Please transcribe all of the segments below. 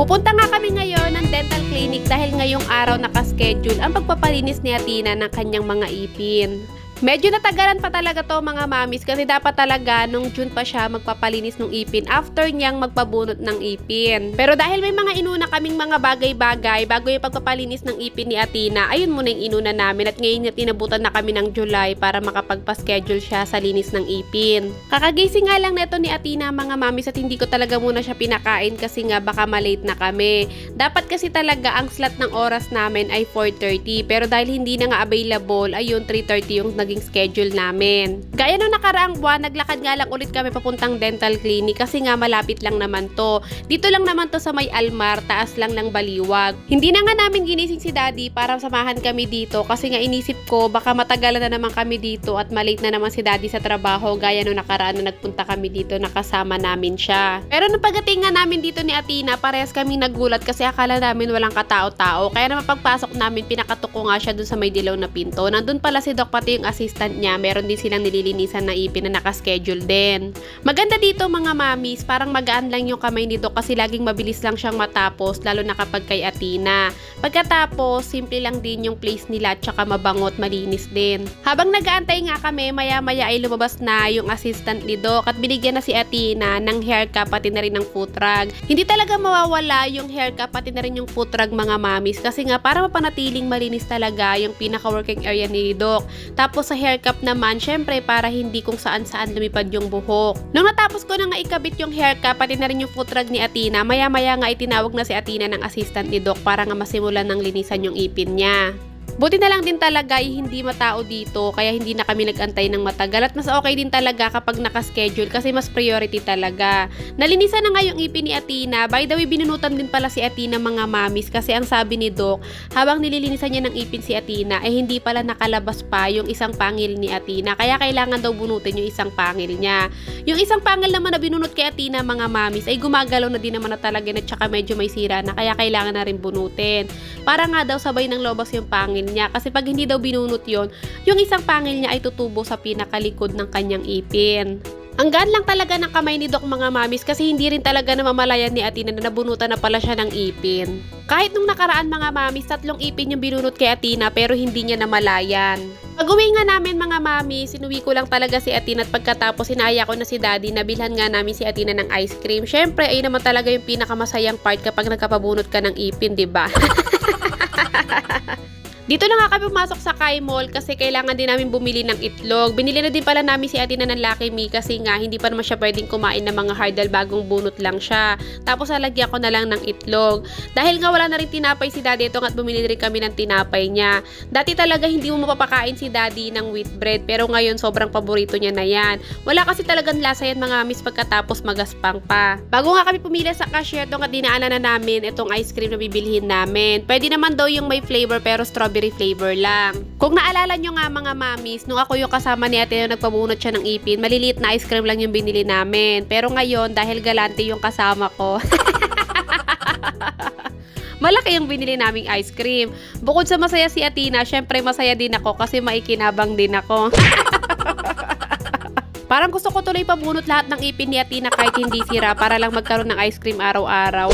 Pupunta nga kami ngayon ng dental clinic dahil ngayong araw nakaschedule ang pagpapalinis ni Athena ng kanyang mga ipin. Medyo natagalan pa talaga to mga mamis kasi dapat talaga nung June pa siya magpapalinis ng ipin after niyang magpabunot ng ipin. Pero dahil may mga inuna kaming mga bagay-bagay bago yung pagpapalinis ng ipin ni Athena, ayun muna yung inuna namin at ngayon tinabutan na kami ng July para makapagpa-schedule siya sa linis ng ipin. Kakagising nga lang neto ni Athena mga mamis at hindi ko talaga muna siya pinakain kasi nga baka malate na kami. Dapat kasi talaga ang slot ng oras namin ay 4:30 pero dahil hindi na nga available, ayun 3:30 yung naging schedule namin. Gaya nung nakaraang buwan, naglakad nga lang ulit kami papuntang dental clinic kasi nga malapit lang naman to. Dito lang naman to sa may Almar, taas lang ng Baliwag. Hindi na nga namin ginising si Daddy para samahan kami dito kasi nga inisip ko baka matagalan na naman kami dito at malate na naman si Daddy sa trabaho gaya nung nakaraan na nagpunta kami dito nakasama namin siya. Pero nung pagdating nga namin dito ni Athena, parehas kami nagulat kasi akala namin walang katao-tao. Kaya naman pagpasok namin, pinakatuko nga siya dun sa may dilaw na pinto. Nandun pala si Doc pati yung assistant niya, meron din silang nililinisan na ipin na nakaschedule din. Maganda dito mga mamis, parang magaan lang yung kamay nito kasi laging mabilis lang siyang matapos lalo na kapag kay Athena. Pagkatapos, simple lang din yung place nila at saka mabangot, malinis din. Habang nag-aantay nga kami, maya-maya ay lumabas na yung assistant ni Doc at binigyan na si Athena ng haircut pati na rin ng foot rug. Hindi talaga mawawala yung haircut pati na rin yung foot rug mga mamis kasi nga para mapanatiling malinis talaga yung pinaka-working area ni Doc. Tapos sa haircut naman, syempre para hindi kung saan-saan lumipad yung buhok. Nung natapos ko na nga ikabit yung haircut pati na rin yung foot rug ni Athena, maya-maya nga itinawag na si Athena ng assistant ni Doc para nga masimulan ng linisan yung ipin niya. Buti na lang din talaga hindi matao dito kaya hindi na kami nag-antay ng matagal at mas okay din talaga kapag nakaschedule kasi mas priority talaga. Nalinisan na nga yung ipin ni Athena. By the way, binunutan din pala si Athena mga mamis kasi ang sabi ni Doc, habang nililinisan niya ng ipin si Athena ay hindi pala nakalabas pa yung isang pangil ni Athena kaya kailangan daw bunutin yung isang pangil niya. Yung isang pangil naman na binunot kay Athena mga mamis ay gumagalaw na din naman na talaga at saka medyo may sira na kaya kailangan na rin bunutin. Para nga daw sabay ng lobas yung pangil niya kasi pag hindi daw binunot yon, yung isang pangil niya ay tutubo sa pinakalikod ng kanyang ipin. Ang gaan lang talaga ng kamay ni Doc mga mamis kasi hindi rin talaga namamalayan ni Athena na nabunutan na pala siya ng ipin. Kahit nung nakaraan mga mamis, 3 ipin yung binunot kay Athena pero hindi niya namalayan. Pag-uwi nga namin mga mamis, sinuwi ko lang talaga si Athena at pagkatapos sinaya ko na si Daddy na bilhan nga namin si Athena ng ice cream. Syempre ay naman talaga yung pinakamasayang part kapag nagkapabunot ka ng ipin, diba? Dito na nga kami pumasok sa Kai Mall kasi kailangan din namin bumili ng itlog. Binili na din pala namin si Athena ng Lucky Me kasi nga hindi pa naman siya pwedeng kumain ng mga hardal bagong bunot lang siya. Tapos lalagyan ko na lang ng itlog. Dahil nga wala na rin tinapay si Daddy ito at bumili rin kami ng tinapay niya. Dati talaga hindi mo mapapakain si Daddy ng wheat bread pero ngayon sobrang paborito niya na yan. Wala kasi talagang lasa yan mga miss pagkatapos magaspang pa. Bago nga kami pumila sa cashier itong at dinaanan na namin itong ice cream na bibilhin namin. Pwede naman daw yung may flavor pero strawberry flavor lang. Kung naalala nyo nga mga mamis, nung ako yung kasama ni Ate yung nagpabunot siya ng ipin, maliliit na ice cream lang yung binili namin. Pero ngayon, dahil galante yung kasama ko, malaki yung binili naming ice cream. Bukod sa masaya si Athena, syempre masaya din ako kasi maikinabang din ako. Parang gusto ko tuloy pabunot lahat ng ipin ni Athena kahit hindi sira para lang magkaroon ng ice cream araw-araw.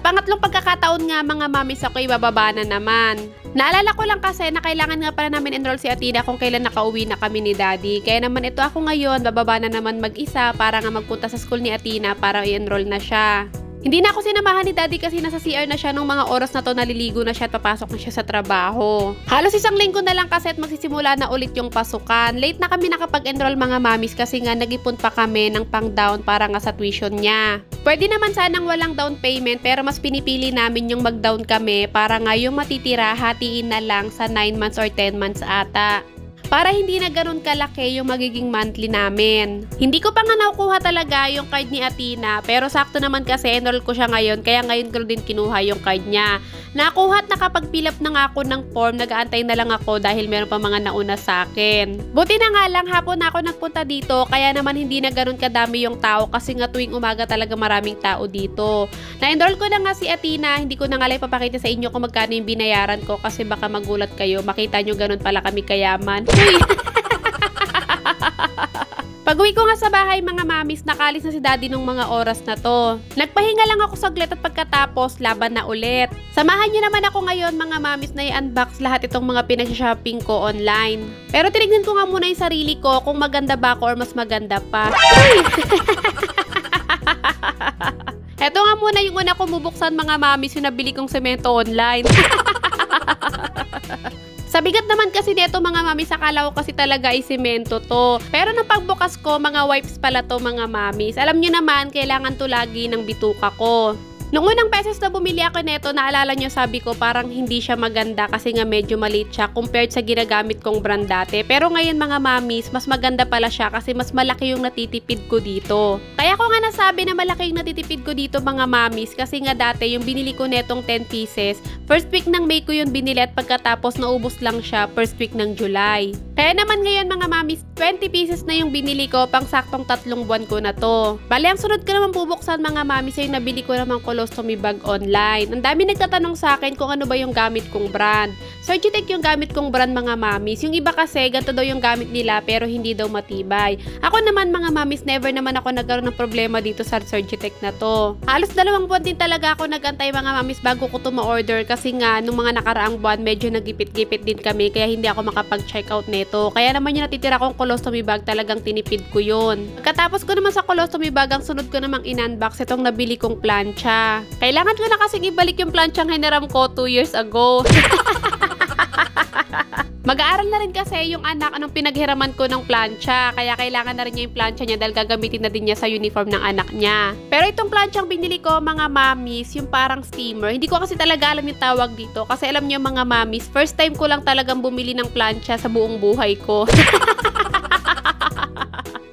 Pangatlong pagkakataon nga mga mamis ako ibababa na naman. Naalala ko lang kasi na kailangan nga pala namin enroll si Athena kung kailan nakauwi na kami ni Daddy. Kaya naman ito ako ngayon, bababa na naman mag-isa para nga magpunta sa school ni Athena para i-enroll na siya. Hindi na ako sinamahan ni Daddy kasi nasa CR na siya nung mga oras na to, naliligo na siya at papasok na siya sa trabaho. Halos 1 linggo na lang kasi at magsisimula na ulit yung pasukan. Late na kami nakapag-enroll mga mamis kasi nga nag-ipon pa kami ng pang-down para nga sa tuition niya. Pwede naman sanang walang down payment pero mas pinipili namin yung mag-down kami para nga yung matitira hatiin na lang sa 9 months or 10 months ata. Para hindi na ganun kalaki yung magiging monthly namin. Hindi ko pa nga nakukuha talaga yung card ni Athena pero sakto naman kasi enroll ko siya ngayon kaya ngayon ko din kinuha yung card niya. Nakuha at nakapag-fill up na nga ako ng form, nag-aantay na lang ako dahil meron pa mga nauna sa akin. Buti na nga lang hapon na ako nagpunta dito kaya naman hindi na ganun kadami yung tao kasi nga tuwing umaga talaga maraming tao dito. Na-enroll ko na nga si Athena, hindi ko na nga lang papakita sa inyo kung magkano yung binayaran ko kasi baka magulat kayo, makita nyo ganun pala kami kayaman. Uy! Pag-uwi ko nga sa bahay mga mamis, nakalis na si daddy nung mga oras na to. Nagpahinga lang ako saglit at pagkatapos, laban na ulit. Samahan nyo naman ako ngayon mga mamis na i-unbox lahat itong mga pinag-shopping ko online. Pero tinignan ko nga muna yung sarili ko kung maganda ba ako or mas maganda pa. Eto nga muna yung una kong bubuksan mga mamis, yung nabili kong semento online. Sa bigat naman kasi dito mga mamis, akala ko kasi talaga ay semento to. Pero nang pagbukas ko, mga wipes pala to mga mamis. Alam nyo naman, kailangan to lagi ng bituka ko. Nung unang beses na bumili ako nito, naalala nyo sabi ko parang hindi siya maganda kasi nga medyo maliit siya compared sa ginagamit kong brand dati. Pero ngayon mga mamis, mas maganda pala siya kasi mas malaki yung natitipid ko dito. Kaya ko nga nasabi na malaki yung natitipid ko dito mga mamis kasi nga dati yung binili ko netong 10 pieces, first week ng May ko yung binili at pagkatapos naubos lang siya first week ng July. Kaya naman ngayon mga mamis, 20 pieces na yung binili ko pang saktong 3 buwan ko na to. Bali, ang sunod ko naman bubuksan mga mamis ay nabili ko naman colostomy bag online. Ang dami nagtatanong sa akin kung ano ba yung gamit kong brand. Surgitek yung gamit kong brand mga mamis. Yung iba kasi, ganito daw yung gamit nila pero hindi daw matibay. Ako naman mga mamis, never naman ako nagkaroon ng problema dito sa Surgitek na to. Halos 2 buwan din talaga ako nagantay mga mamis bago ko to ma-order kasi nga nung mga nakaraang buwan medyo nagipit-gipit din kami kaya hindi ako makapag-check out nito. Kaya naman yung natitira kong colostomy bag talagang tinipid ko yun. Pagkatapos ko naman sa colostomy bag, ang sunod ko namang in-unbox itong nabili kong plancha. Kailangan ko na kasing ibalik yung planchang hiniram ko 2 years ago. Mag-aaral na rin kasi yung anak anong pinaghiraman ko ng plancha. Kaya kailangan na rin niya yung plancha niya dahil gagamitin na din niya sa uniform ng anak niya. Pero itong planchang binili ko mga mamis, yung parang steamer. Hindi ko kasi talaga alam yung tawag dito. Kasi alam niyo mga mamis, first time ko lang talagang bumili ng plancha sa buong buhay ko.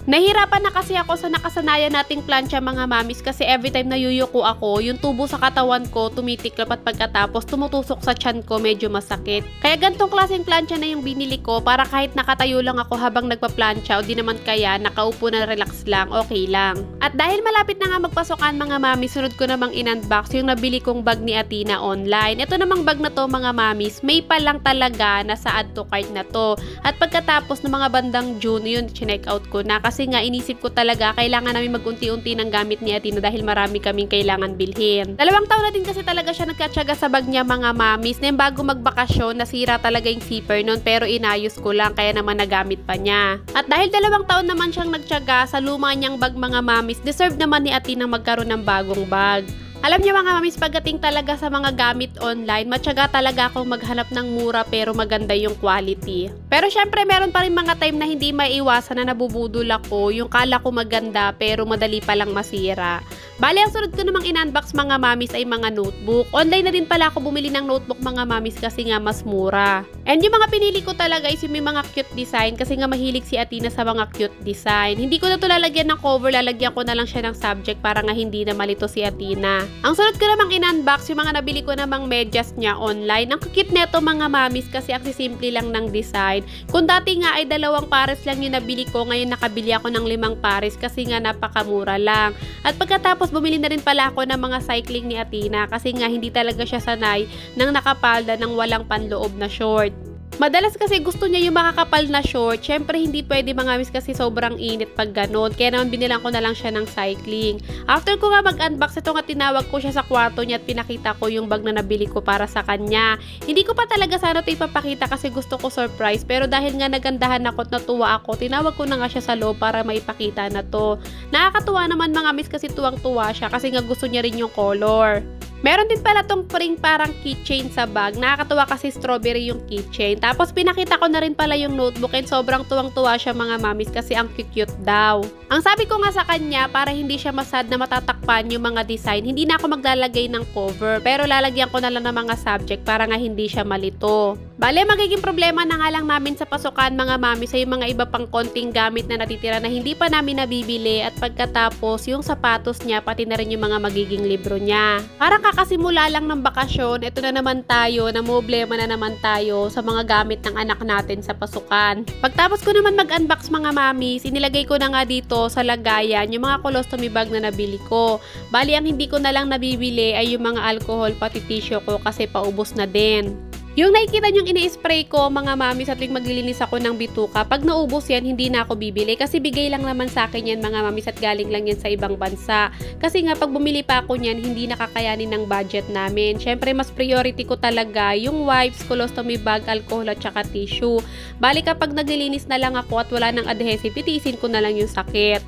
Nahirapan na kasi ako sa nakasanayan nating plancha mga mamis kasi every time na yuyuko ako, yung tubo sa katawan ko tumitiklop at pagkatapos tumutusok sa tiyan ko medyo masakit. Kaya gantong klaseng plancha na yung binili ko para kahit nakatayo lang ako habang nagpa-plancha o di naman kaya nakaupo na relax lang, okay lang. At dahil malapit na nga magpasokan mga mamis, sunod ko namang in-unbox yung nabili kong bag ni Athena online. Ito namang bag na to mga mamis, May pa lang talaga nasa add to cart na to. At pagkatapos ng mga bandang June, yun, chinek out ko na kasi nga inisip ko talaga kailangan namin mag-unti-unti ng gamit ni Athena dahil marami kaming kailangan bilhin. 2 taon na din kasi talaga siya nagkatsaga sa bag niya mga mamis na bago magbakasyon nasira talaga yung zipper nun pero inayos ko lang kaya naman nagamit pa niya. At dahil 2 taon naman siyang nagtsaga sa luma niyang bag mga mamis, deserve naman ni Athena magkaroon ng bagong bag. Alam niyo mga mamis, pagdating talaga sa mga gamit online, matyaga talaga akong maghanap ng mura pero maganda yung quality. Pero syempre meron pa rin mga time na hindi maiiwasan na nabubudol ako, yung kala ko maganda pero madali palang masira. Bali, ang sunod ko namang in-unbox mga mamis ay mga notebook. Online na din pala ako bumili ng notebook mga mamis kasi nga mas mura. And yung mga pinili ko talaga is yung may mga cute design kasi nga mahilig si Athena sa mga cute design. Hindi ko na ito lalagyan ng cover, lalagyan ko na lang siya ng subject para nga hindi na malito si Athena. Ang sunod ko namang in-unbox yung mga nabili ko namang medyas niya online. Ang cute neto mga mamis kasi ang simple lang ng design. Kung dati nga ay 2 pares lang yung nabili ko, ngayon nakabili ako ng 5 pares kasi nga napakamura lang. At pagkatapos bumili na rin pala ako ng mga cycling ni Athena kasi nga hindi talaga siya sanay ng nakapalda ng walang panloob na short. Madalas kasi gusto niya yung makakapal na short. Syempre hindi pwede mga miss kasi sobrang init pag ganun. Kaya naman binilang ko na lang siya ng cycling. After ko nga mag-unbox, ito nga tinawag ko siya sa kwarto niya at pinakita ko yung bag na nabili ko para sa kanya. Hindi ko pa talaga sana ito ipapakita kasi gusto ko surprise. Pero dahil nga nagandahan ako at natuwa ako, tinawag ko na nga siya sa loob para maipakita na to. Nakakatuwa naman mga miss kasi tuwang-tuwa siya kasi nga gusto niya rin yung color. Meron din pala tong parang keychain sa bag. Nakakatuwa kasi strawberry yung keychain. Tapos pinakita ko na rin pala yung notebook and sobrang tuwang-tuwa siya mga mamis kasi ang cute daw. Ang sabi ko nga sa kanya, para hindi siya masad na matatakpan yung mga design, hindi na ako maglalagay ng cover. Pero lalagyan ko na lang ng mga subject para nga hindi siya malito. Bale, magiging problema na nga lang namin sa pasukan mga mamis sa yung mga iba pang konting gamit na natitira na hindi pa namin nabibili at pagkatapos yung sapatos niya pati na rin yung mga magiging libro niya. Parang kakasimula lang ng bakasyon, ito na naman tayo, namumblema na naman tayo sa mga gamit ng anak natin sa pasukan. Pagtapos ko naman mag-unbox mga mamis, inilagay ko na nga dito sa lagayan yung mga colostomy bag na nabili ko. Bali, ang hindi ko na lang nabibili ay yung mga alcohol pati tissue ko kasi paubos na din. Yung nakikita nyong ini-spray ko mga mami sa tuwing maglilinis ako ng bituka, pag naubos yan, hindi na ako bibili kasi bigay lang naman sa akin yan mga mami at galing lang yan sa ibang bansa. Kasi nga pag bumili pa ako niyan, hindi nakakayanin ng budget namin. Syempre mas priority ko talaga yung wipes, colostomy bag, alcohol at saka tissue. Bali kapag naglilinis na lang ako at wala ng adhesive, titiisin ko na lang yung sakit.